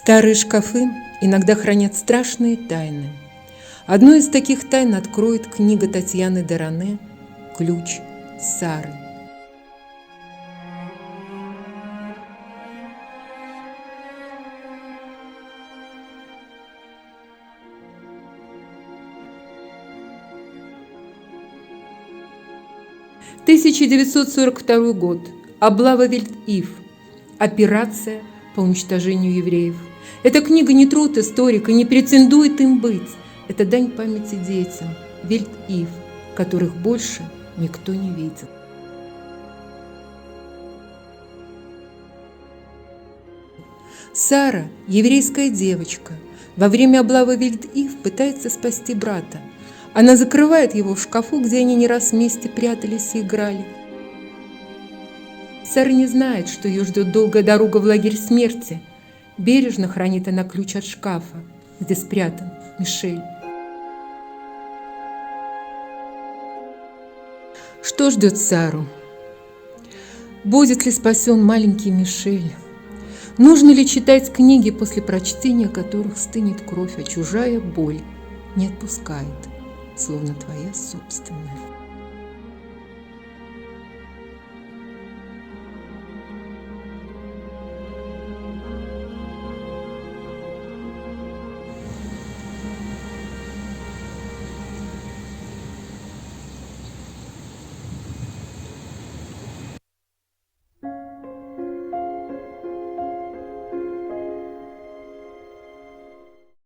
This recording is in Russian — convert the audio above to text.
Старые шкафы иногда хранят страшные тайны. Одну из таких тайн откроет книга Татьяны Доране «Ключ Сары». – 1942 год. Облава Вельт-Ив. Операция по уничтожению евреев. Эта книга не труд историка, не претендует им быть. Это дань памяти детям Вельт-Ив, которых больше никто не видел. Сара, еврейская девочка, во время облавы Вельт-Ив пытается спасти брата. Она закрывает его в шкафу, где они не раз вместе прятались и играли. Сара не знает, что ее ждет долгая дорога в лагерь смерти. Бережно хранит она ключ от шкафа, где спрятан Мишель. Что ждет Сару? Будет ли спасен маленький Мишель? Нужно ли читать книги, после прочтения которых стынет кровь, а чужая боль не отпускает, словно твоя собственная?